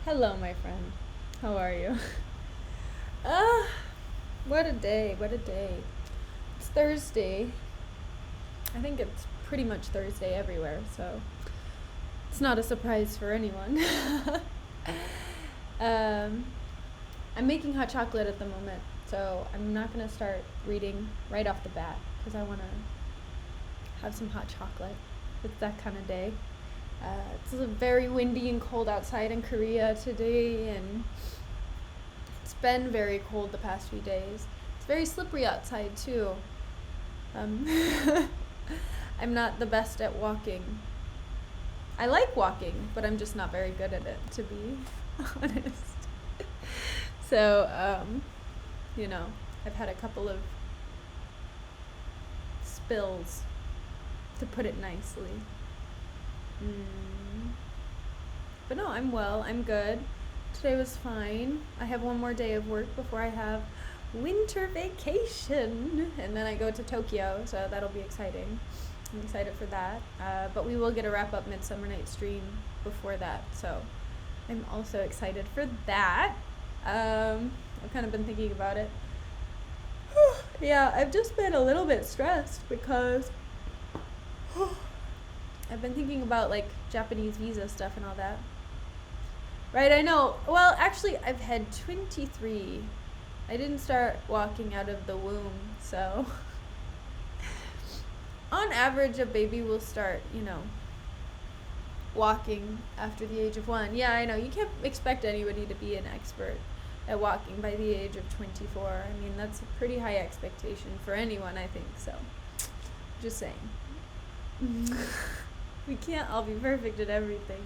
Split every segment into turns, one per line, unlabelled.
Hello, my friend. How are you? Ah, what a day, what a day. It's Thursday. I think it's pretty much Thursday everywhere, so it's not a surprise for anyone. um, I'm making hot chocolate at the moment, so I'm not going to start reading right off the bat because I want to have some hot chocolate. It's that kind of day. It's very windy and cold outside in Korea today, and it's been very cold the past few days. It's very slippery outside too. Um, I'm not the best at walking. I like walking, but I'm just not very good at it, to be honest. So, I've had a couple of spills, to put it nicely. But no, I'm well. I'm good. Today was fine. I have one more day of work before I have winter vacation, and then I go to Tokyo, so that'll be exciting. I'm excited for that. But we will get a wrap up Midsummer night stream before that, so I'm also excited for that. I've kind of been thinking about it. Yeah, I've just been a little bit stressed because I've been thinking about like Japanese visa stuff and all that. Right, I know. Well, actually, I've had 23. I didn't start walking out of the womb, so on average, a baby will start, walking after the age of 1. Yeah, I know. You can't expect anybody to be an expert at walking by the age of 24. I mean, that's a pretty high expectation for anyone, I think, so just saying. We can't all be perfect at everything.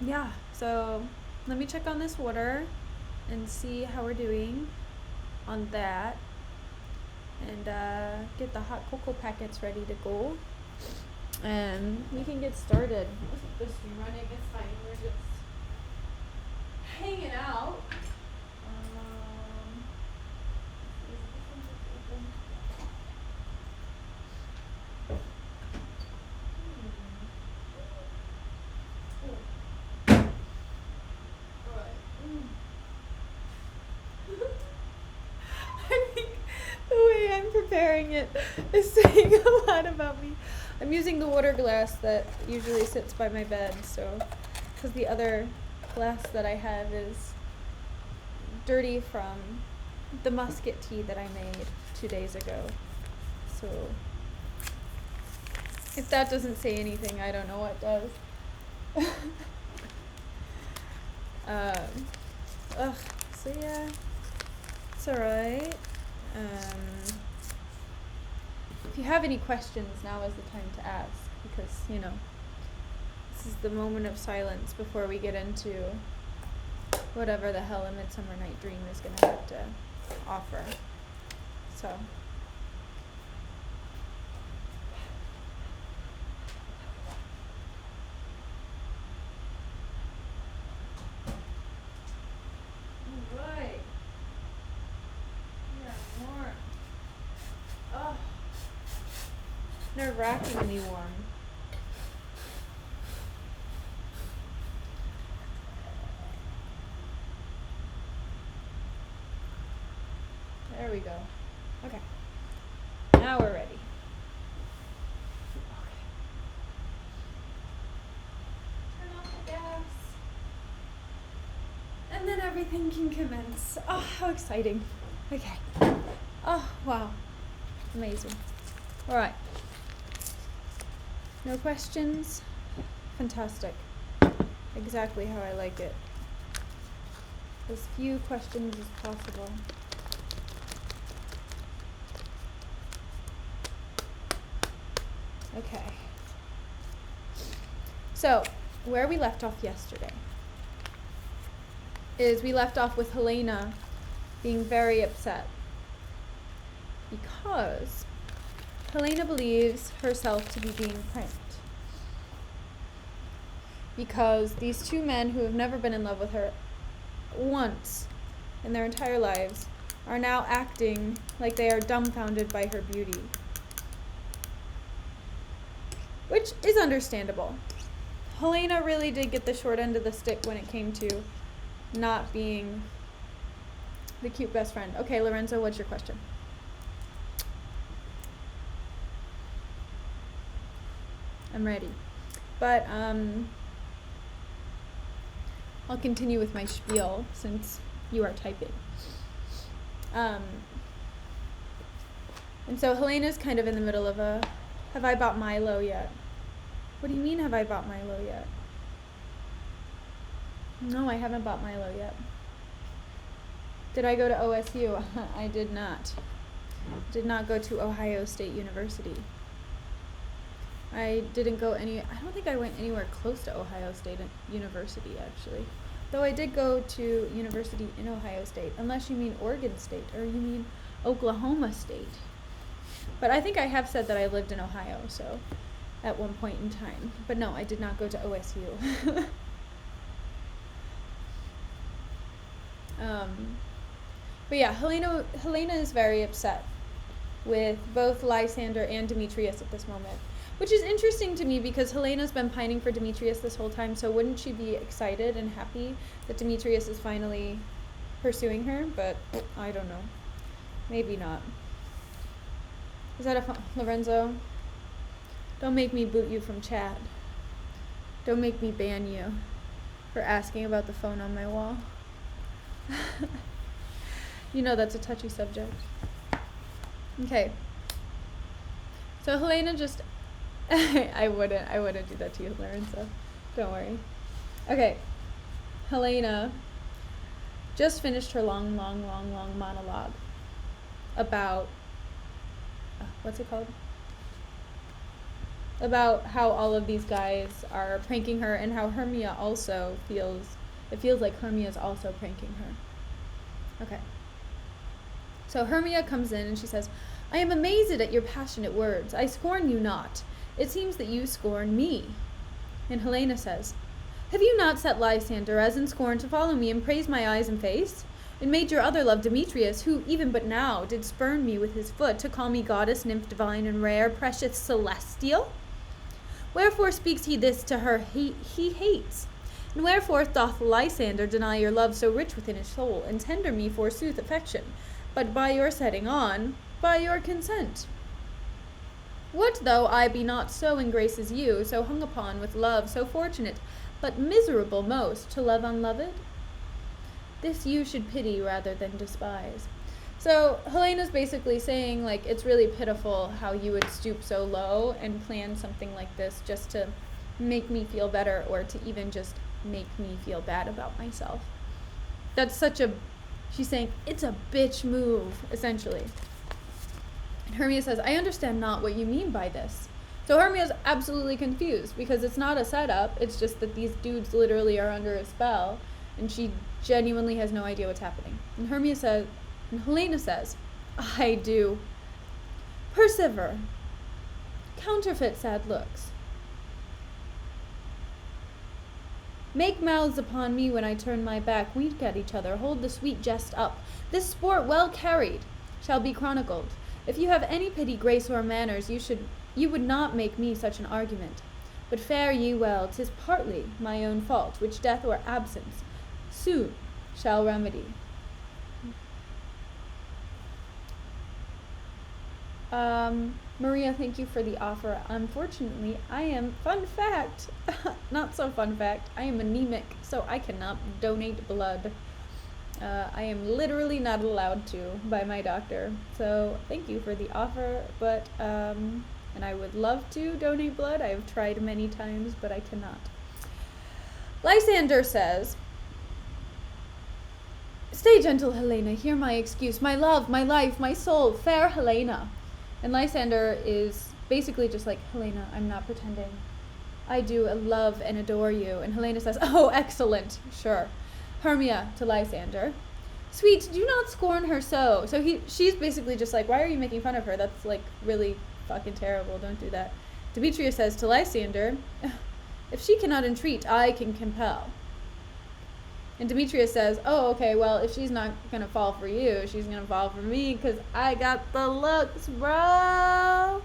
Yeah, so let me check on this water and see how we're doing on that, and get the hot cocoa packets ready to go, and we can get started. This is running, it's fine, we're just hanging out. I think the way I'm preparing it is saying a lot about me. I'm using the water glass that usually sits by my bed, so because the other glass that I have is dirty from the musket tea that I made 2 days ago. So if that doesn't say anything, I don't know what does. So yeah, it's alright. If you have any questions, now is the time to ask, because, this is the moment of silence before we get into whatever the hell a Midsummer Night Dream is going to have to offer. So. Alright. Yeah, warm. Oh. Nerve-wrackingly warm. There we go. Okay. Now we're ready. Okay. Turn off the gas. And then everything can commence. Oh, how exciting. Okay. Oh, wow. Amazing. Alright. No questions? Fantastic. Exactly how I like it. As few questions as possible. Okay. So, where we left off yesterday is we left off with Helena being very upset because Helena believes herself to be being pranked. Because these two men who have never been in love with her once in their entire lives are now acting like they are dumbfounded by her beauty. Which is understandable. Helena really did get the short end of the stick when it came to not being the cute best friend. Okay, Lorenzo, what's your question? I'm ready. But I'll continue with my spiel since you are typing. And so Helena's kind of in the middle of a, have I bought Milo yet? What do you mean, have I bought Milo yet? No, I haven't bought Milo yet. Did I go to OSU? I did not. Did not go to Ohio State University. I didn't go I don't think I went anywhere close to Ohio State University, actually. Though I did go to university in Ohio State, unless you mean Oregon State, or you mean Oklahoma State. But I think I have said that I lived in Ohio, so at one point in time. But no, I did not go to OSU. But yeah, Helena is very upset with both Lysander and Demetrius at this moment. Which is interesting to me because Helena's been pining for Demetrius this whole time, so wouldn't she be excited and happy that Demetrius is finally pursuing her? But I don't know. Maybe not. Is that Lorenzo? Don't make me boot you from chat. Don't make me ban you for asking about the phone on my wall. You know that's a touchy subject. Okay. So Helena just I wouldn't do that to you, Lorenzo. Don't worry. Okay. Helena just finished her long monologue about what's it called? About how all of these guys are pranking her and how Hermia also feels like Hermia's also pranking her. Okay. So Hermia comes in and she says, I am amazed at your passionate words. I scorn you not. It seems that you scorn me. And Helena says, have you not set Lysander as in scorn to follow me and praise my eyes and face? And made your other love Demetrius, who even but now did spurn me with his foot to call me goddess, nymph divine, and rare, precious, celestial? Wherefore speaks he this to her he hates? And wherefore doth Lysander deny your love so rich within his soul, and tender me forsooth affection, but by your setting on, by your consent? What though I be not so in grace as you, so hung upon with love, so fortunate, but miserable most, to love unloved? This you should pity rather than despise. So Helena's basically saying, like, it's really pitiful how you would stoop so low and plan something like this just to make me feel better or to even just make me feel bad about myself. That's she's saying, it's a bitch move, essentially. And Hermia says, I understand not what you mean by this. So Hermia's absolutely confused because it's not a setup. It's just that these dudes literally are under a spell and she genuinely has no idea what's happening. And Helena says, I do. Persevere. Counterfeit sad looks. Make mouths upon me when I turn my back, wink at each other, hold the sweet jest up. This sport well carried shall be chronicled. If you have any pity, grace, or manners, you would not make me such an argument. But fare ye well, 'tis partly my own fault, which death or absence soon shall remedy. Maria, thank you for the offer. Unfortunately, I am, fun fact, not so fun fact, I am anemic, so I cannot donate blood. I am literally not allowed to by my doctor. So thank you for the offer, but, and I would love to donate blood. I have tried many times, but I cannot. Lysander says, stay gentle, Helena, hear my excuse, my love, my life, my soul, fair Helena. And Lysander is basically just like, Helena, I'm not pretending. I do love and adore you. And Helena says, oh, excellent, sure. Hermia to Lysander, sweet, do not scorn her so. So she's basically just like, why are you making fun of her? That's like really fucking terrible. Don't do that. Demetrius says to Lysander, if she cannot entreat, I can compel. And Demetrius says, oh, okay, well, if she's not going to fall for you, she's going to fall for me because I got the looks, bro.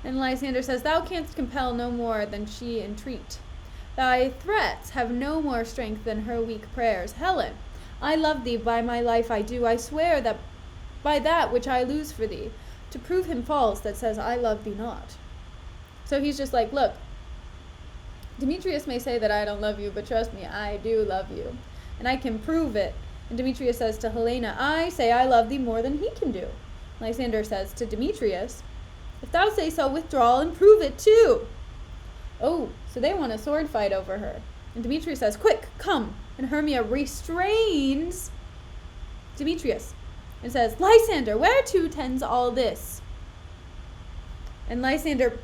And Lysander says, thou canst compel no more than she entreat. Thy threats have no more strength than her weak prayers. Helen, I love thee, by my life I do. I swear that by that which I lose for thee, to prove him false that says I love thee not. So he's just like, look, Demetrius may say that I don't love you, but trust me, I do love you. And I can prove it. And Demetrius says to Helena, I say I love thee more than he can do. Lysander says to Demetrius, if thou say so, withdraw and prove it too. Oh, so they want a sword fight over her. And Demetrius says, quick, come. And Hermia restrains Demetrius and says, Lysander, whereto tends all this? And Lysander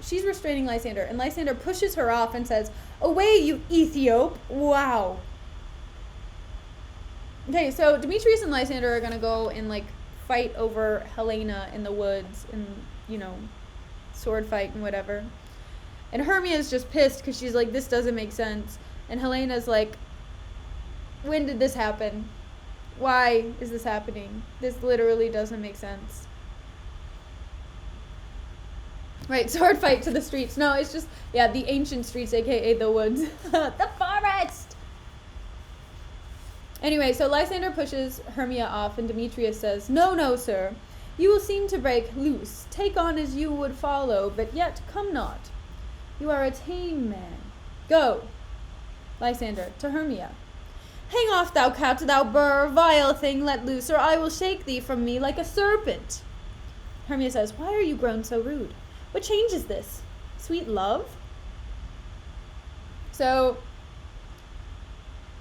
she's restraining Lysander. And Lysander pushes her off and says, away, you Ethiop. Wow. Okay, so Demetrius and Lysander are going to go and, fight over Helena in the woods and, sword fight and whatever. And Hermia is just pissed because she's like, this doesn't make sense. And Helena's like, when did this happen? Why is this happening? This literally doesn't make sense. Right, sword fight to the streets. No, it's just, the ancient streets, aka the woods. The forest! Anyway, so Lysander pushes Hermia off, and Demetrius says, no, sir. You will seem to break loose. Take on as you would follow, but yet come not. You are a tame man. Go. Lysander, to Hermia. Hang off, thou cat, thou burr, vile thing, let loose, or I will shake thee from me like a serpent. Hermia says, why are you grown so rude? What change is this? Sweet love? So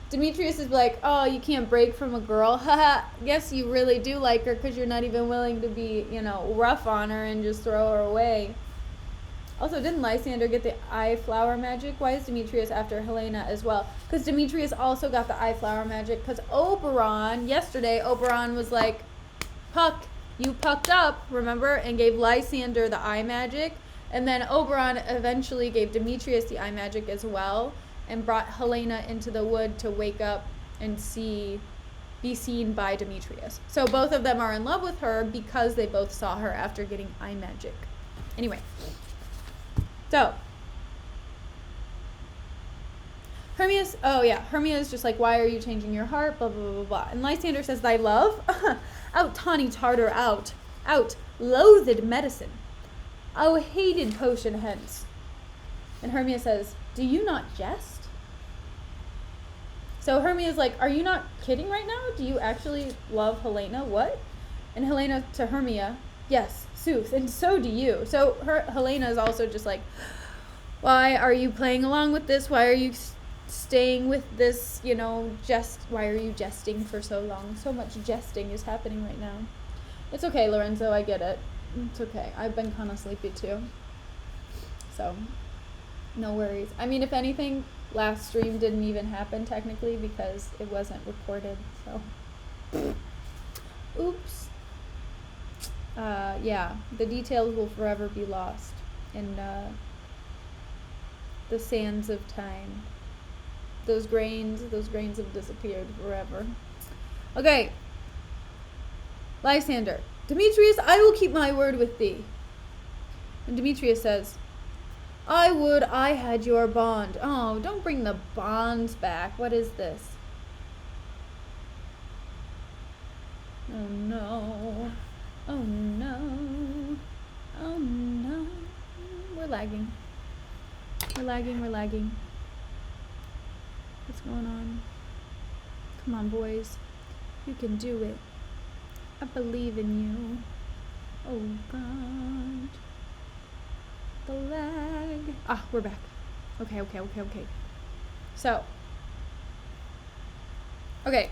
Demetrius is like, oh, you can't break from a girl. Haha, guess you really do like her because you're not even willing to be, rough on her and just throw her away. Also, didn't Lysander get the eye flower magic? Why is Demetrius after Helena as well? Because Demetrius also got the eye flower magic because yesterday, Oberon was like, Puck, you pucked up, remember? And gave Lysander the eye magic. And then Oberon eventually gave Demetrius the eye magic as well and brought Helena into the wood to wake up and be seen by Demetrius. So both of them are in love with her because they both saw her after getting eye magic. Anyway. So, Hermia is just like, why are you changing your heart, blah, blah, blah, blah, blah. And Lysander says, thy love? Out, tawny Tartar, out. Out, loathed medicine. Oh, hated potion hence. And Hermia says, do you not jest? So Hermia's like, are you not kidding right now? Do you actually love Helena? What? And Helena to Hermia, yes, sooth, and so do you. So Helena is also just like, why are you playing along with this? Why are you staying with this, why are you jesting for so long? So much jesting is happening right now. It's okay, Lorenzo, I get it. It's okay. I've been kind of sleepy too. So, no worries. I mean, if anything, last stream didn't even happen technically because it wasn't recorded, so. Oops. The details will forever be lost in the sands of time. Those grains have disappeared forever. Okay. Lysander. Demetrius, I will keep my word with thee. And Demetrius says, I would I had your bond. Oh, don't bring the bonds back. What is this? Oh no. Oh no. Oh no. We're lagging. We're lagging. What's going on? Come on, boys. You can do it. I believe in you. Oh God. The lag. Ah, we're back. Okay. So. Okay.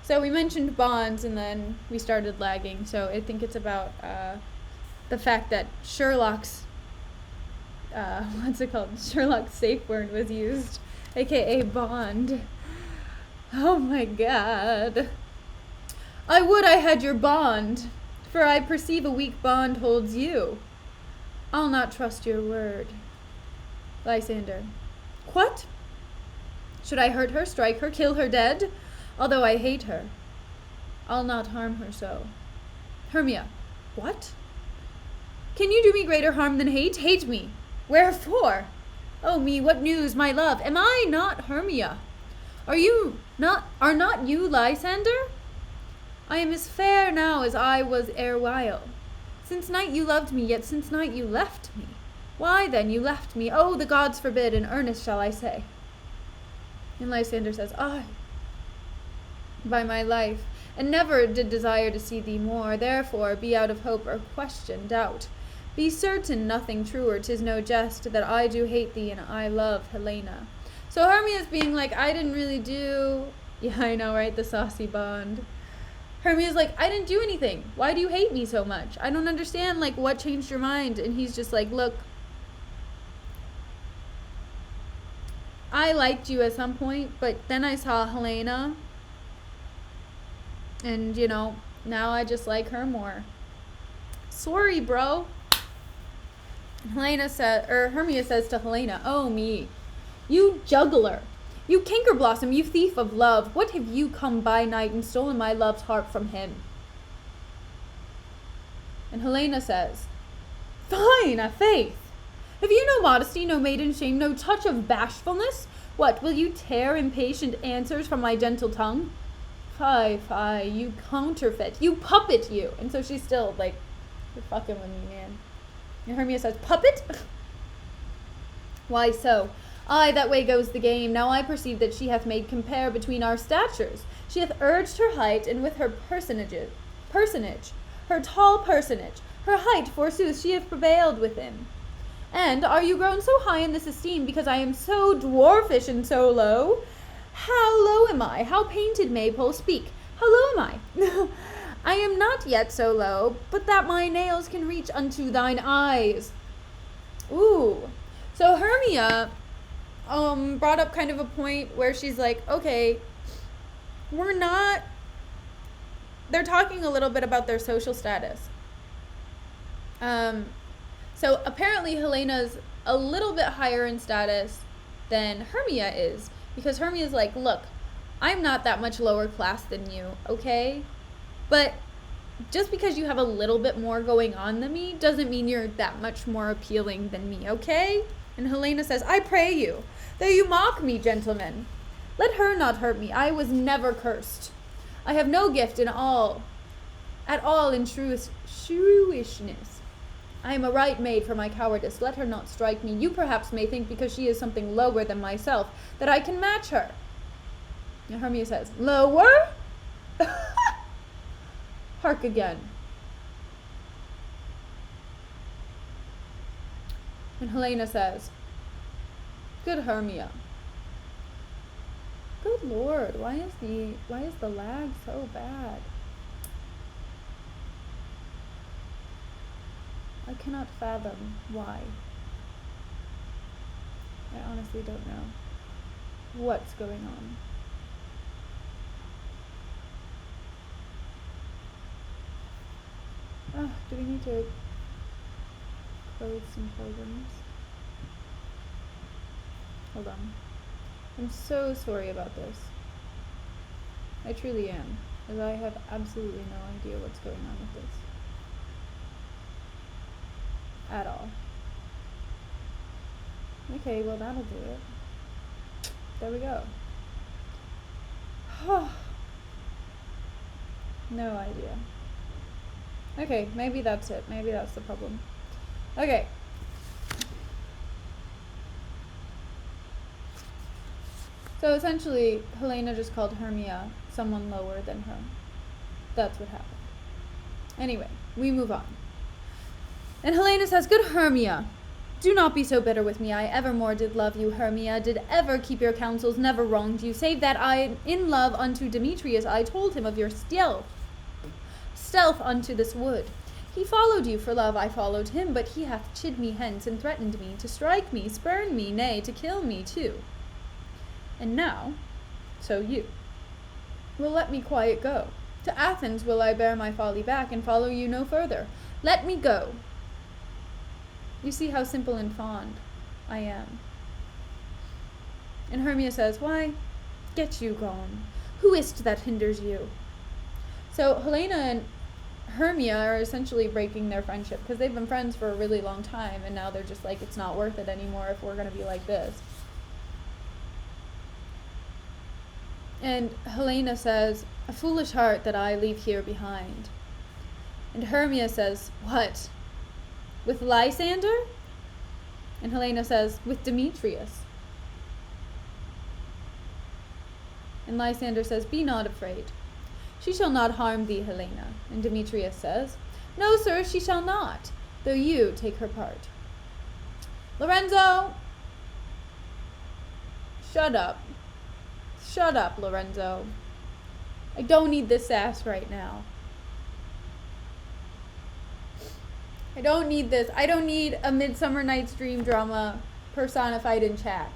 So we mentioned bonds and then we started lagging. So I think it's about the fact that Sherlock's Sherlock's safe word was used, aka bond. Oh my God. I would I had your bond, for I perceive a weak bond holds you. I'll not trust your word. Lysander. What? Should I hurt her, strike her, kill her dead? Although I hate her, I'll not harm her so. Hermia. What? Can you do me greater harm than hate? Hate me. Wherefore? Oh me, what news, my love? Am I not Hermia? Are not you Lysander? I am as fair now as I was erewhile. Since night you loved me, yet since night you left me. Why then you left me? Oh, the gods forbid, in earnest shall I say. And Lysander says, I, by my life, and never did desire to see thee more, therefore be out of hope or question, doubt. Be certain nothing truer, 'tis no jest, that I do hate thee and I love Helena. So Hermia's being like, I didn't really do... Yeah, I know, right? The saucy bond. Hermia's like, I didn't do anything. Why do you hate me so much? I don't understand, like, what changed your mind? And he's just like, look, I liked you at some point, but then I saw Helena, and, you know, now I just like her more. Sorry, bro. Hermia says to Helena, oh me, you juggler, you canker blossom, you thief of love, what have you come by night and stolen my love's heart from him? And Helena says, fine, a faith. Have you no modesty, no maiden shame, no touch of bashfulness? What, will you tear impatient answers from my gentle tongue? Fie, fie, you counterfeit, you puppet, you. And so she's still like, you're fucking with me, man. And Hermia says, puppet? Why so? Aye, that way goes the game. Now I perceive that she hath made compare between our statures. She hath urged her height, and with her personage, her tall personage, her height, forsooth, she hath prevailed with him. And are you grown so high in this esteem because I am so dwarfish and so low? How low am I? How painted maypole, speak. How low am I? I am not yet so low, but that my nails can reach unto thine eyes. Ooh. So Hermia brought up kind of a point where she's like, okay, they're talking a little bit about their social status. So apparently Helena's a little bit higher in status than Hermia is, because Hermia's like, look, I'm not that much lower class than you, okay? But just because you have a little bit more going on than me doesn't mean you're that much more appealing than me, okay? And Helena says, I pray you, though you mock me, gentlemen, let her not hurt me. I was never cursed. I have no gift at all in shrewishness. I am a right maid for my cowardice. Let her not strike me. You perhaps may think, because she is something lower than myself, that I can match her. And Hermia says, lower? Hark again. And Helena says, good Hermia. Good Lord, why is the lag so bad? I cannot fathom why. I honestly don't know what's going on. Oh, do we need to close some programs? Hold on. I'm so sorry about this. I truly am, as I have absolutely no idea what's going on with this. At all. Okay, well that'll do it. There we go. No idea. Okay, maybe that's it. Maybe that's the problem. Okay. So essentially, Helena just called Hermia someone lower than her. That's what happened. Anyway, we move on. And Helena says, good Hermia, do not be so bitter with me. I evermore did love you, Hermia, did ever keep your counsels, never wronged you, save that I, in love unto Demetrius, I told him of your stealth unto this wood. He followed you for love, I followed him, but he hath chid me hence, and threatened me, to strike me, spurn me, nay, to kill me too. And now, so you will let me quiet go. To Athens will I bear my folly back, and follow you no further. Let me go. You see how simple and fond I am. And Hermia says, why, get you gone. Who is't that hinders you? So Helena and Hermia are essentially breaking their friendship because they've been friends for a really long time, and now they're just like, it's not worth it anymore if we're going to be like this. And Helena says, a foolish heart that I leave here behind. And Hermia says, what? With Lysander? And Helena says, with Demetrius. And Lysander says, be not afraid. She shall not harm thee, Helena. And Demetrius says, no, sir, she shall not, though you take her part. Lorenzo! Shut up. Shut up, Lorenzo. I don't need this sass right now. I don't need this. I don't need a Midsummer Night's Dream drama personified in chat.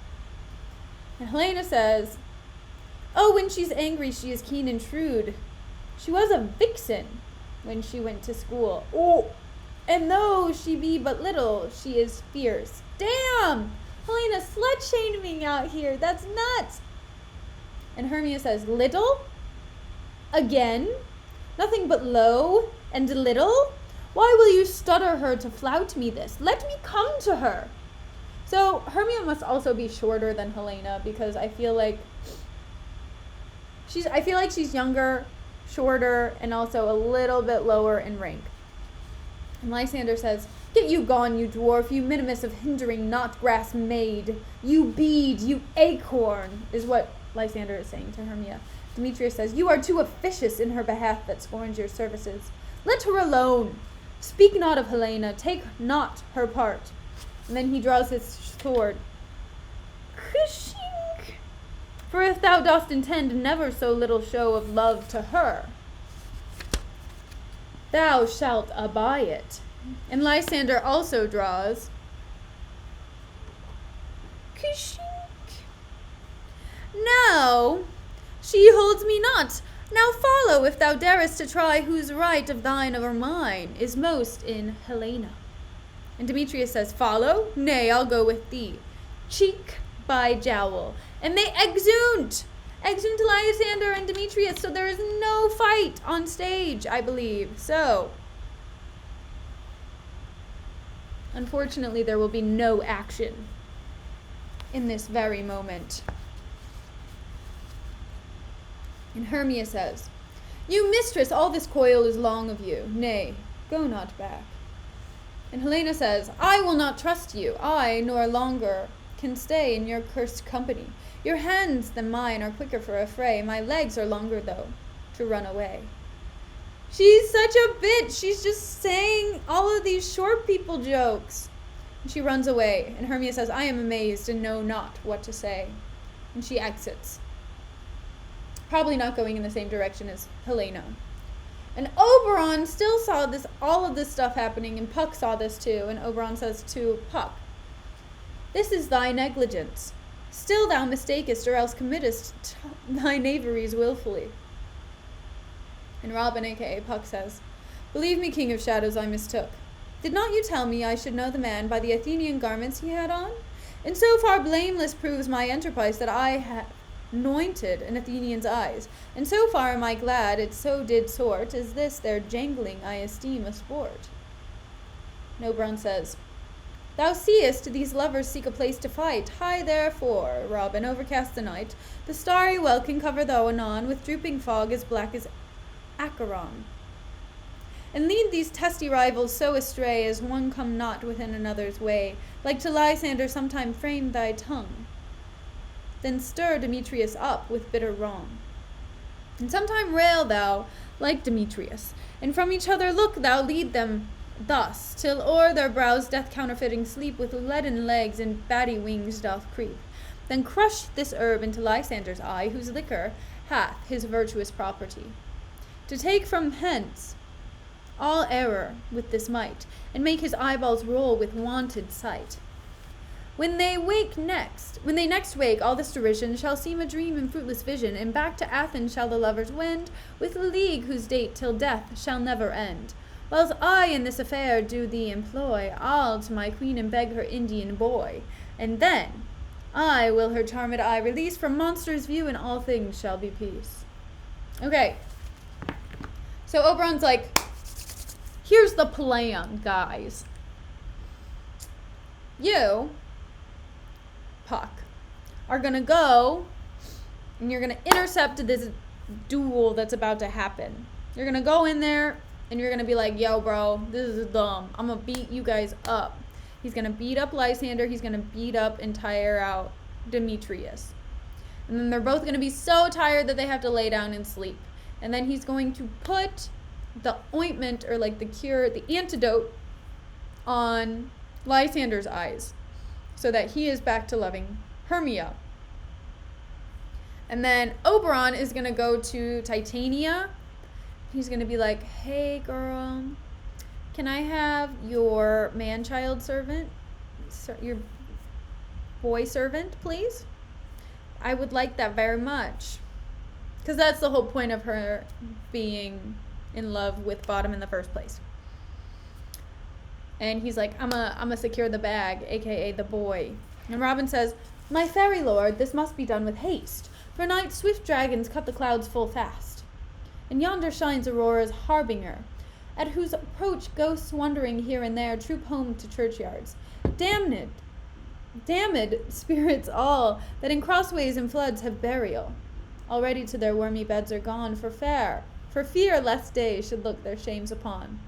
And Helena says, oh, when she's angry, she is keen and shrewd. She was a vixen when she went to school. Oh, and though she be but little, she is fierce. Damn! Helena slut-shaming out here. That's nuts. And Hermia says, little? Again? Nothing but low and little? Why will you stutter her to flout me this? Let me come to her. So Hermia must also be shorter than Helena because I feel like she's younger, shorter, and also a little bit lower in rank. And Lysander says, get you gone, you dwarf, you minimus of hindering not grass maid. You bead, you acorn, is what Lysander is saying to Hermia. Demetrius says, you are too officious in her behalf that scorns your services. Let her alone. Speak not of Helena, take not her part. And then he draws his sword. Kshink. For if thou dost intend never so little show of love to her, thou shalt abye it. And Lysander also draws. Kshink. Now, she holds me not. Now follow, if thou darest to try whose right of thine or mine is most in Helena. And Demetrius says, follow? Nay, I'll go with thee. Cheek by jowl. And they exeunt Lysander and Demetrius, so there is no fight on stage, I believe. So, unfortunately, there will be no action in this very moment. And Hermia says, you mistress, all this coil is long of you. Nay, go not back. And Helena says, I will not trust you. I, nor longer, can stay in your cursed company. Your hands than mine are quicker for a fray. My legs are longer, though, to run away. She's such a bitch. She's just saying all of these short people jokes. And she runs away. And Hermia says, I am amazed and know not what to say. And she exits. Probably not going in the same direction as Helena. And Oberon still saw all of this stuff happening, and Puck saw this too, and Oberon says to Puck, this is thy negligence. Still thou mistakest, or else committest thy knaveries willfully. And Robin, a.k.a. Puck, says, believe me, King of Shadows, I mistook. Did not you tell me I should know the man by the Athenian garments he had on? And so far blameless proves my enterprise that I have anointed an Athenian's eyes, and so far am I glad it so did sort as this their jangling I esteem a sport. And Oberon says, thou seest these lovers seek a place to fight. High therefore, Robin, overcast the night, the starry well can cover thou anon with drooping fog as black as Acheron, and lead these testy rivals so astray as one come not within another's way, like to Lysander sometime frame thy tongue. Then stir Demetrius up with bitter wrong. And sometime rail thou, like Demetrius, and from each other look thou lead them thus, till o'er their brows death counterfeiting sleep with leaden legs and batty wings doth creep. Then crush this herb into Lysander's eye, whose liquor hath his virtuous property, to take from hence all error with this might, and make his eyeballs roll with wonted sight. When they next wake, all this derision shall seem a dream and fruitless vision, and back to Athens shall the lovers wend, with a league whose date till death shall never end. Whiles I in this affair do thee employ, I'll to my queen and beg her Indian boy, and then I will her charmed eye release from monsters' view, and all things shall be peace. Okay. So Oberon's like, here's the plan, guys. You, Puck, are gonna go and you're gonna intercept this duel that's about to happen. You're gonna go in there and you're gonna be like, yo, bro, this is dumb. I'm gonna beat you guys up. He's gonna beat up Lysander. He's gonna beat up and tire out Demetrius. And then they're both gonna be so tired that they have to lay down and sleep. And then he's going to put the ointment, or like the cure, the antidote, on Lysander's eyes so that he is back to loving Hermia. And then Oberon is going to go to Titania. He's going to be like, hey girl, can I have your man-child servant, your boy servant, please? I would like that very much. Because that's the whole point of her being in love with Bottom in the first place. And he's like, I'm a secure the bag, aka the boy. And Robin says, my fairy lord, this must be done with haste, for night's swift dragons cut the clouds full fast. And yonder shines Aurora's harbinger, at whose approach ghosts wandering here and there troop home to churchyards. Damned spirits all, that in crossways and floods have burial, already to their wormy beds are gone for fear lest day should look their shames upon.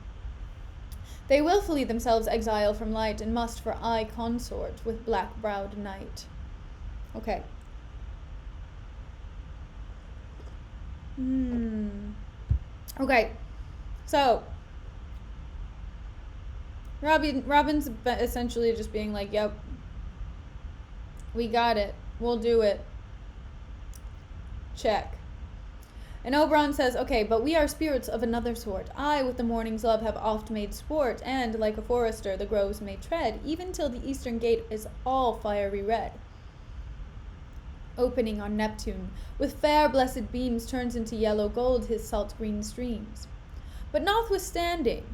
They wilfully themselves exile from light, and must for aye consort with black-browed night. Okay. Okay. So, Robin's essentially just being like, yep, we got it. We'll do it. Check. And Oberon says, okay, but we are spirits of another sort. I, with the morning's love, have oft made sport, and, like a forester, the groves may tread, even till the eastern gate is all fiery red. Opening on Neptune, with fair blessed beams, turns into yellow gold his salt green streams. But notwithstanding,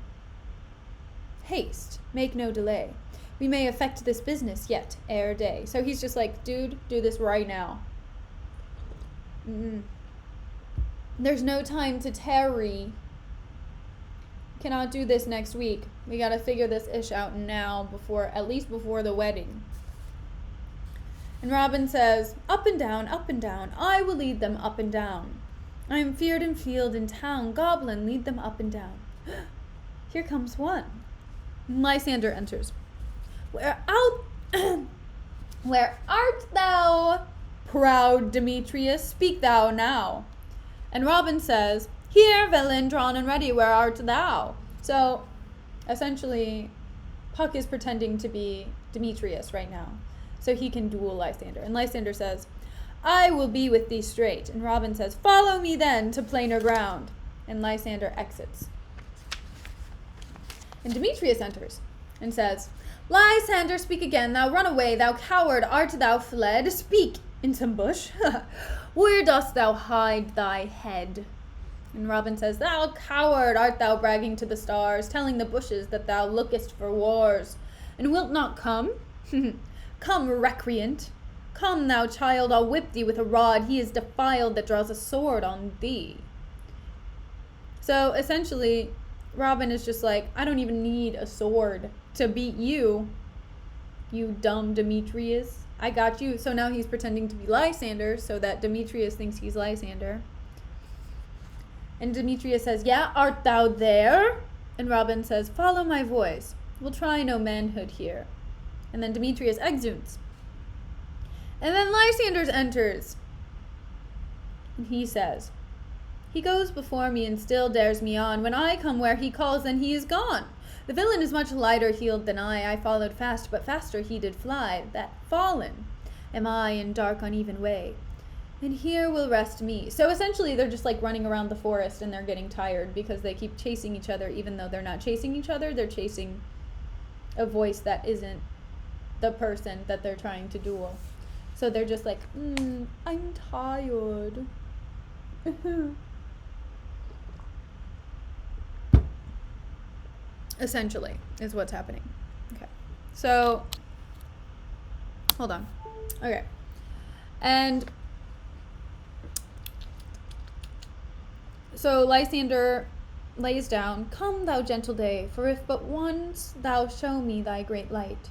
haste, make no delay. We may effect this business yet ere day. So he's just like, dude, do this right now. There's no time to tarry. Cannot do this next week. We gotta figure this ish out now, at least before the wedding. And Robin says, up and down, I will lead them up and down. I am feared in field and town, goblin, lead them up and down. Here comes one. And Lysander enters. Where art thou, proud Demetrius? Speak thou now. And Robin says, here, villain, drawn and ready, where art thou? So, essentially, Puck is pretending to be Demetrius right now, so he can duel Lysander. And Lysander says, I will be with thee straight. And Robin says, follow me then to plainer ground. And Lysander exits. And Demetrius enters and says, Lysander, speak again, thou run away, thou coward, art thou fled? Speak, in some bush. Where dost thou hide thy head? And Robin says, thou coward, art thou bragging to the stars, telling the bushes that thou lookest for wars, and wilt not come? Come, recreant. Come, thou child, I'll whip thee with a rod. He is defiled that draws a sword on thee. So, essentially, Robin is just like, I don't even need a sword to beat you, you dumb Demetrius. I got you. So now he's pretending to be Lysander so that Demetrius thinks he's Lysander. And Demetrius says, yeah, art thou there? And Robin says, follow my voice. We'll try no manhood here. And then Demetrius exudes. And then Lysander enters. And he says, he goes before me and still dares me on. When I come where he calls, then he is gone. The villain is much lighter heeled than I followed fast, but faster he did fly. That fallen am I in dark uneven way, and here will rest me. So essentially they're just like running around the forest and they're getting tired because they keep chasing each other, even though they're not chasing each other. They're chasing a voice that isn't the person that they're trying to duel. So they're just like, I'm tired. Essentially, is what's happening. Okay. So, hold on. Okay. And so Lysander lays down, "Come, thou gentle day, for if but once thou show me thy great light,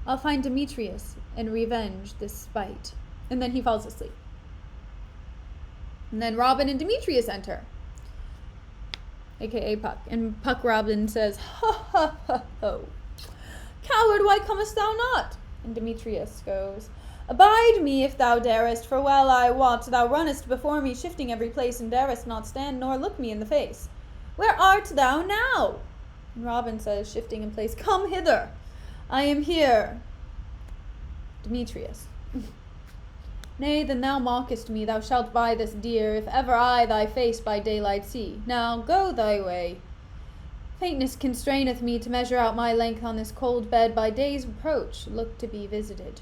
I'll find Demetrius and revenge this spite." And then he falls asleep. And then Robin and Demetrius enter, aka Puck. And Puck Robin says, "Ha ha ha ho. Coward, why comest thou not?" And Demetrius goes, "Abide me if thou darest, for well I wot thou runnest before me, shifting every place, and darest not stand nor look me in the face. Where art thou now?" And Robin says, shifting in place, "Come hither. I am here." Demetrius, "Nay, then thou mockest me. Thou shalt buy this dear, if ever I thy face by daylight see. Now go thy way. Faintness constraineth me to measure out my length on this cold bed. By day's approach look to be visited."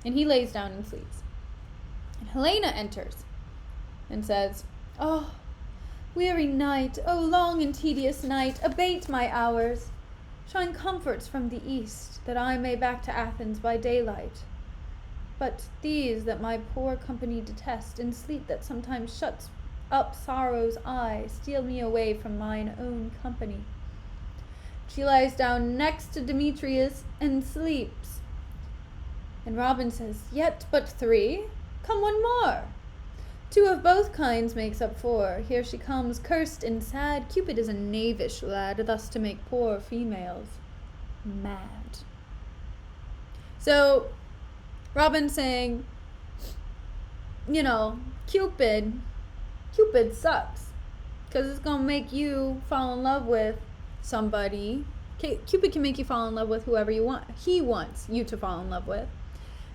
And he lays down and sleeps. And Helena enters and says, "Oh, weary night, oh long and tedious night, abate my hours. Shine comforts from the east, that I may back to Athens by daylight. But these that my poor company detest, and sleep that sometimes shuts up sorrow's eye, steal me away from mine own company." She lies down next to Demetrius and sleeps. And Robin says, "Yet but 3? Come one more. 2 of both kinds makes up 4. Here she comes, cursed and sad. Cupid is a knavish lad, thus to make poor females mad." So Robin's saying, Cupid sucks, because it's going to make you fall in love with somebody. Cupid can make you fall in love with whoever you want. He wants you to fall in love with.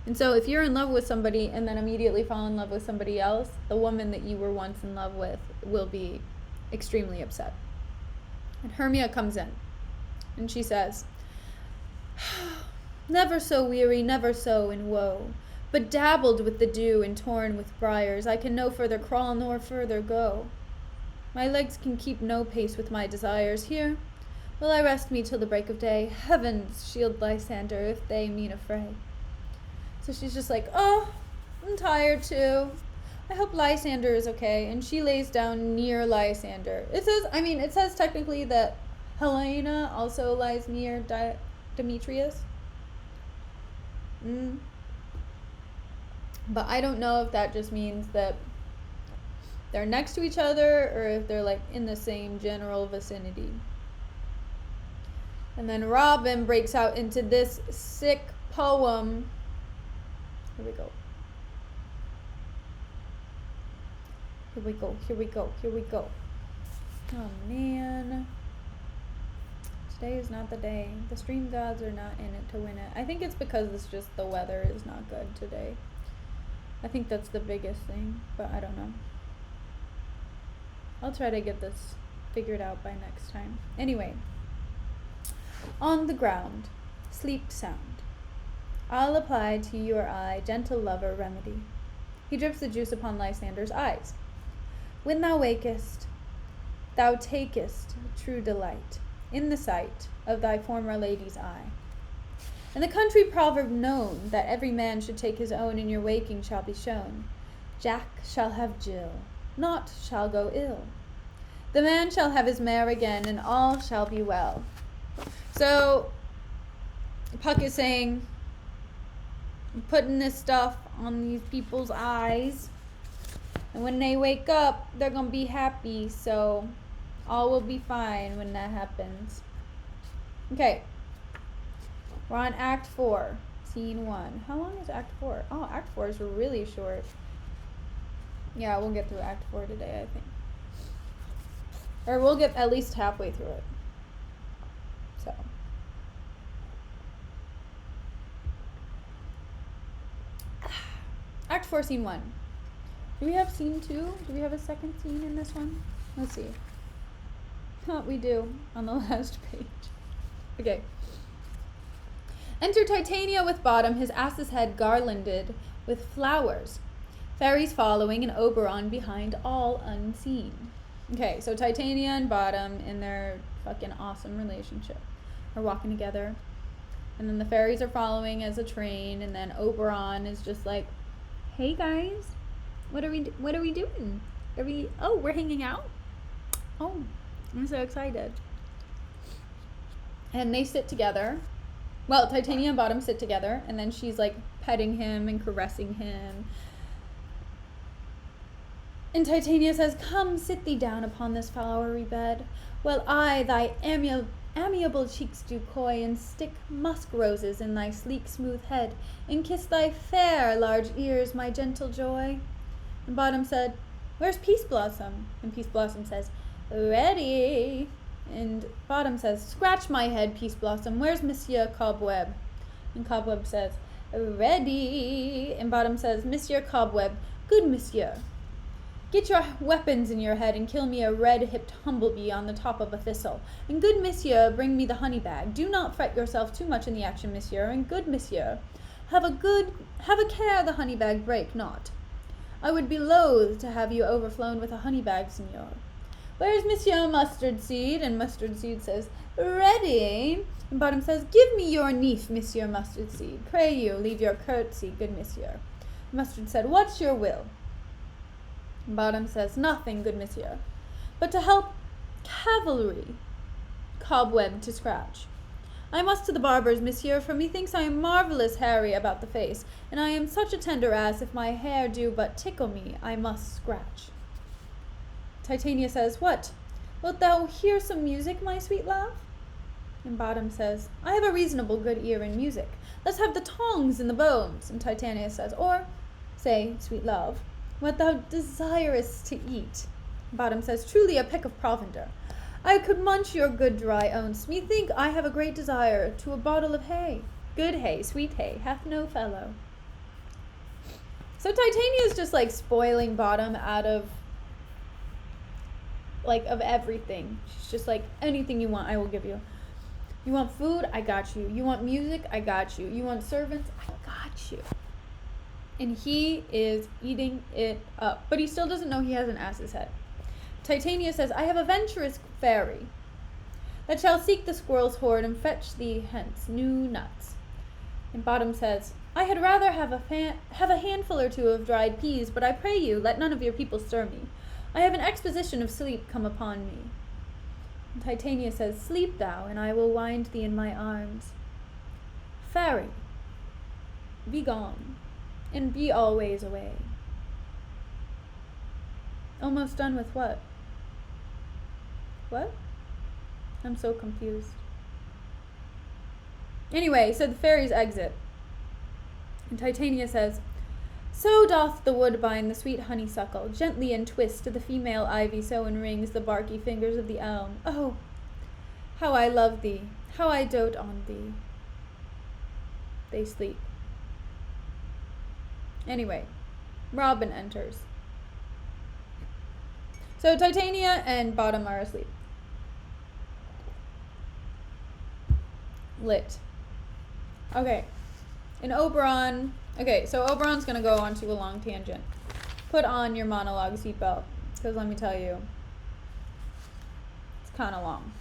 And so if you're in love with somebody and then immediately fall in love with somebody else, the woman that you were once in love with will be extremely upset. And Hermia comes in and she says, "Never so weary, never so in woe, but dabbled with the dew and torn with briars, I can no further crawl nor further go. My legs can keep no pace with my desires. Here will I rest me till the break of day. Heavens shield Lysander if they mean a fray." So she's just like, "Oh, I'm tired too. I hope Lysander is okay." And she lays down near Lysander. It says technically that Helena also lies near Demetrius. But I don't know if that just means that they're next to each other or if they're like in the same general vicinity. And then Robin breaks out into this sick poem. Here we go. Oh man. Today is not the day. The stream gods are not in it to win it. I think it's because it's just the weather is not good today. I think that's the biggest thing, but I don't know. I'll try to get this figured out by next time. Anyway. On the ground, sleep sound. I'll apply to your eye gentle lover remedy. He drips the juice upon Lysander's eyes. When thou wakest, thou takest true delight in the sight of thy former lady's eye. And the country proverb known, that every man should take his own, in your waking shall be shown. Jack shall have Jill, naught shall go ill. The man shall have his mare again, and all shall be well. So, Puck is saying, I'm putting this stuff on these people's eyes, and when they wake up, they're going to be happy, so all will be fine when that happens. Okay. We're on Act 4, Scene 1. How long is Act 4? Oh, Act 4 is really short. Yeah, we'll get through Act 4 today, I think. Or we'll get at least halfway through it. So. Act 4, Scene 1. Do we have Scene 2? Do we have a second scene in this one? Let's see. We do, on the last page. Okay. Enter Titania with Bottom, his ass's head garlanded with flowers. Fairies following, and Oberon behind, all unseen. Okay, so Titania and Bottom, in their fucking awesome relationship, are walking together. And then the fairies are following as a train, and then Oberon is just like, "Hey guys, what are we doing? We're hanging out? Oh, I'm so excited. And they sit together. Well, Titania and Bottom sit together, and then she's like petting him and caressing him. And Titania says, "Come, sit thee down upon this flowery bed, while I thy amiable cheeks do coy, and stick musk roses in thy sleek smooth head, and kiss thy fair large ears, my gentle joy." And Bottom said, "Where's Peace Blossom?" And Peace Blossom says, "Ready." And Bottom says, "Scratch my head, Peace Blossom. Where's Monsieur Cobweb?" And Cobweb says, "Ready." And Bottom says, "Monsieur Cobweb, good monsieur, get your weapons in your head and kill me a red-hipped humblebee on the top of a thistle. And good monsieur, bring me the honey bag. Do not fret yourself too much in the action, monsieur. And good monsieur, have a care the honey bag break not. I would be loath to have you overflown with a honey bag, signor. Where's Monsieur Mustard Seed?" And Mustard Seed says, "Ready." And Bottom says, "Give me your niece, Monsieur Mustard Seed. Pray you, leave your curtsy, good monsieur." Mustard said, "What's your will?" And Bottom says, "Nothing, good monsieur, but to help cavalry Cobweb to scratch. I must to the barber's, monsieur, for methinks I am marvellous hairy about the face, and I am such a tender ass, if my hair do but tickle me, I must scratch." Titania says, "What? Wilt thou hear some music, my sweet love?" And Bottom says, "I have a reasonable good ear in music. Let's have the tongs and the bones." And Titania says, "Or say, sweet love, what thou desirest to eat." Bottom says, "Truly a peck of provender. I could munch your good dry oats. Methink I have a great desire to a bottle of hay. Good hay, sweet hay, hath no fellow." So Titania's just like spoiling Bottom out of everything. She's just like, anything you want, I will give you. You want food? I got you. You want music? I got you. You want servants? I got you. And he is eating it up. But he still doesn't know he has an ass's head. Titania says, "I have a venturous fairy that shall seek the squirrel's hoard and fetch thee hence new nuts." And Bottom says, "I had rather have a handful or two of dried peas, but I pray you, let none of your people stir me. I have an exposition of sleep come upon me." And Titania says, "Sleep thou, and I will wind thee in my arms. Fairy, be gone, and be always away." Almost done with what? What? I'm so confused. Anyway, so the fairies exit. And Titania says, "So doth the woodbine the sweet honeysuckle gently entwist to the female ivy, so enrings the barky fingers of the elm. Oh, how I love thee, how I dote on thee." They sleep. Anyway, Robin enters. So Titania and Bottom are asleep. Lit. Okay. And Oberon. Okay, so Oberon's going to go onto a long tangent. Put on your monologue seatbelt, because let me tell you, it's kind of long.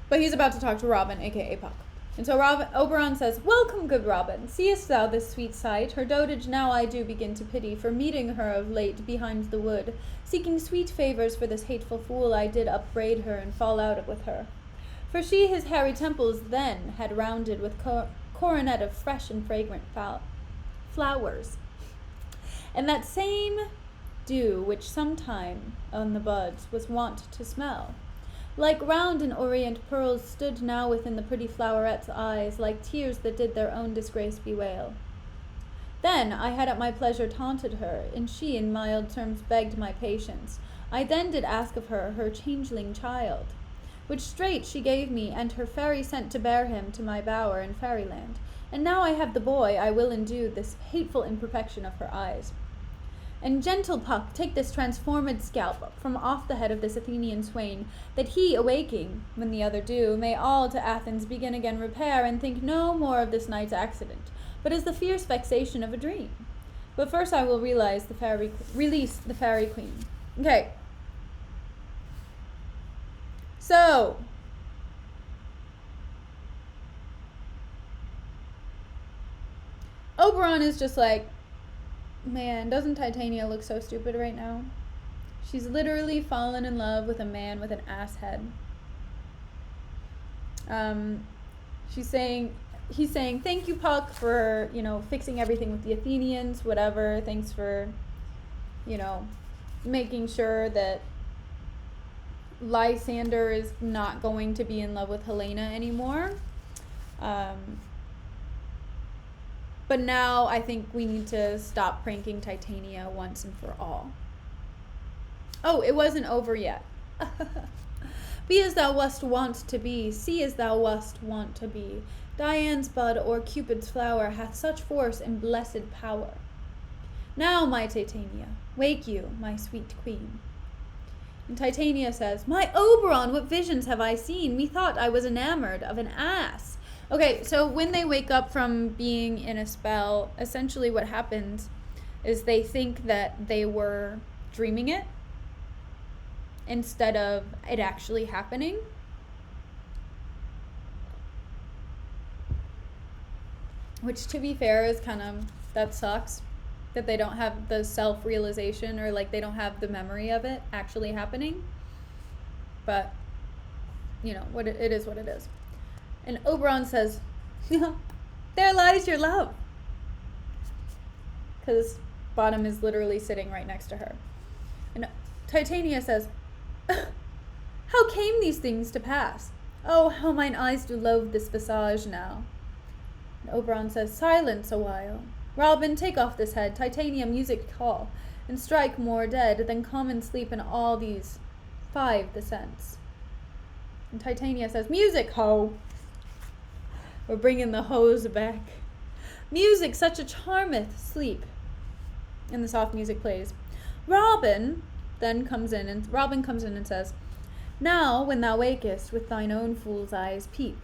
But he's about to talk to Robin, aka Puck. And so Oberon says, "Welcome, good Robin. Seest thou this sweet sight? Her dotage now I do begin to pity, for meeting her of late behind the wood. Seeking sweet favours for this hateful fool, I did upbraid her and fall out with her. For she his hairy temples then had rounded with coronet of fresh and fragrant flowers. And that same dew which sometime on the buds was wont to smell, like round and orient pearls, stood now within the pretty floweret's eyes, like tears that did their own disgrace bewail. Then I had at my pleasure taunted her, and she in mild terms begged my patience. I then did ask of her her changeling child, which straight she gave me, and her fairy sent to bear him to my bower in fairyland. And now I have the boy, I will undo this hateful imperfection of her eyes. And gentle Puck, take this transformed scalp from off the head of this Athenian swain, that he, awaking, when the other do, may all to Athens begin again repair, and think no more of this night's accident, but as the fierce vexation of a dream. But first I will release the fairy queen." Okay. So, Oberon is just like, man, doesn't Titania look so stupid right now? She's literally fallen in love with a man with an ass head. He's saying, thank you, Puck, for, fixing everything with the Athenians, whatever. Thanks for, making sure that Lysander is not going to be in love with Helena anymore. But now I think we need to stop pranking Titania once and for all. Oh, it wasn't over yet. Be as thou wast wont to be, see as thou wast wont to be. Dian's bud or Cupid's flower hath such force and blessed power. Now, my Titania, wake you, my sweet queen. And Titania says, my Oberon, what visions have I seen? Methought I was enamored of an ass. Okay, so when they wake up from being in a spell, essentially what happens is they think that they were dreaming it instead of it actually happening. Which, to be fair, is that sucks. That they don't have the self-realization, or they don't have the memory of it actually happening. But, it is what it is. And Oberon says, there lies your love. Because Bottom is literally sitting right next to her. And Titania says, how came these things to pass? Oh, how mine eyes do loathe this visage now. And Oberon says, silence a while. Robin, take off this head, Titania music call, and strike more dead than common sleep in all these 5 the sense. And Titania says, music, ho! We're bringing the hoes back. Music, such a charmeth sleep. And the soft music plays. Robin comes in and says, now when thou wakest, with thine own fool's eyes peep.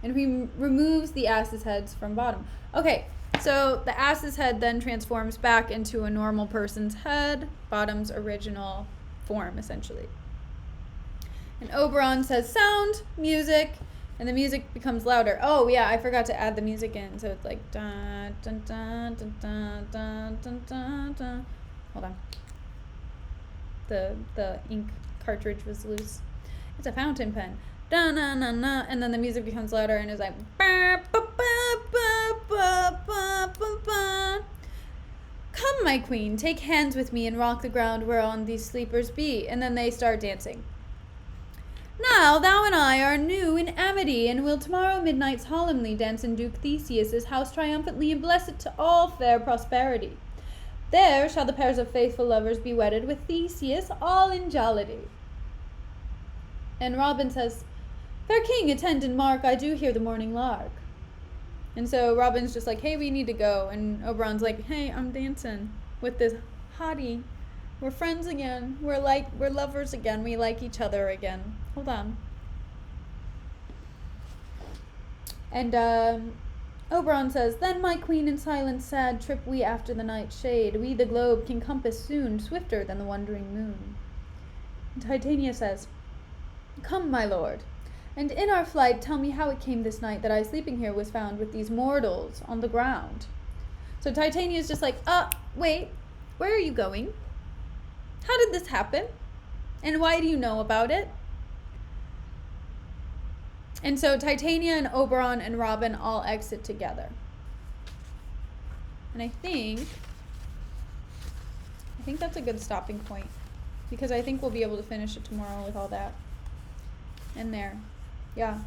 And he removes the ass's heads from Bottom. Okay, so the ass's head then transforms back into a normal person's head, Bottom's original form, essentially. And Oberon says, sound, music, and the music becomes louder. Oh, yeah, I forgot to add the music in, so it's like dun dun dun dun dun dun dun dun dun. Hold on. The ink cartridge was loose. It's a fountain pen. Dun dun dun dun, and then the music becomes louder and is like ba ba ba ba ba ba ba ba. Come, my queen, take hands with me and rock the ground whereon these sleepers be. And then they start dancing. Now thou and I are new in amity, and will tomorrow midnight solemnly dance in Duke Theseus's house triumphantly, and bless it to all fair prosperity. There shall the pairs of faithful lovers be wedded with Theseus, all in jollity. And Robin says, fair king, attend and mark, I do hear the morning lark. And so Robin's just like, hey, we need to go. And Oberon's like, hey, I'm dancing with this hottie. We're friends again. We're lovers again. We like each other again. Hold on. And Oberon says, then my queen in silence sad trip we after the night shade. We the globe can compass soon, swifter than the wandering moon. And Titania says, come, my lord, and in our flight tell me how it came this night that I sleeping here was found with these mortals on the ground. So Titania's just like, wait, where are you going? How did this happen? And why do you know about it? And so Titania and Oberon and Robin all exit together. And I think that's a good stopping point, because I think we'll be able to finish it tomorrow with all that in there. Yeah.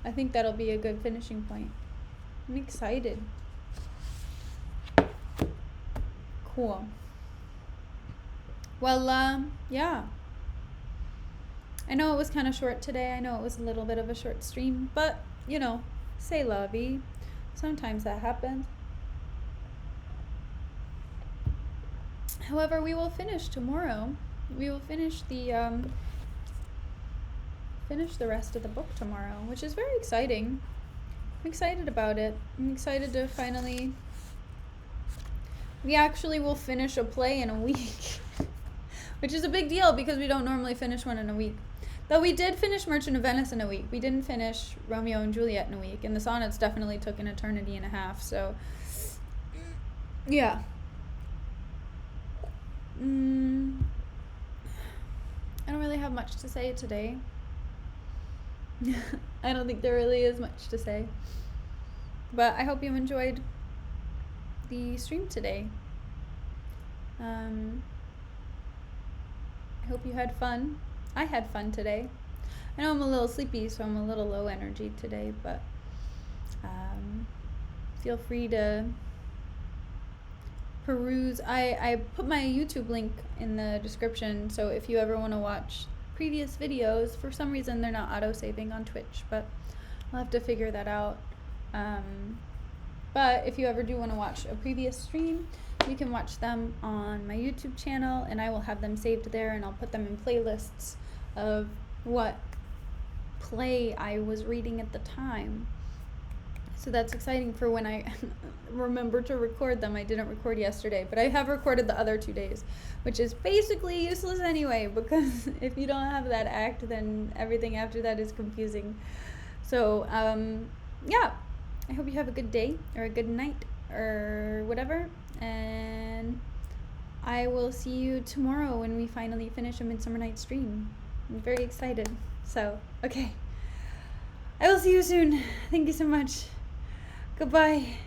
I think that'll be a good finishing point. I'm excited. Cool. Well, yeah. I know it was kind of short today. I know it was a little bit of a short stream, but, c'est la vie. Sometimes that happens. However, we will finish tomorrow. We will finish the rest of the book tomorrow, which is very exciting. I'm excited about it. I'm excited to finally... We actually will finish a play in a week, which is a big deal because we don't normally finish one in a week. Though we did finish Merchant of Venice in a week. We didn't finish Romeo and Juliet in a week, and the sonnets definitely took an eternity and a half, so... Yeah. much to say today. I don't think there really is much to say. But I hope you enjoyed the stream today. I hope you had fun. I had fun today. I know I'm a little sleepy, so I'm a little low energy today, but feel free to peruse. I put my YouTube link in the description, so if you ever want to watch previous videos, for some reason they're not auto-saving on Twitch, but I'll have to figure that out. But if you ever do want to watch a previous stream, you can watch them on my YouTube channel, and I will have them saved there, and I'll put them in playlists of what play I was reading at the time. So that's exciting for when I remember to record them. I didn't record yesterday, but I have recorded the other 2 days, which is basically useless anyway, because if you don't have that act, then everything after that is confusing. So, yeah, I hope you have a good day or a good night or whatever, and I will see you tomorrow when we finally finish a Midsummer Night stream. I'm very excited. So, okay. I will see you soon. Thank you so much. Goodbye.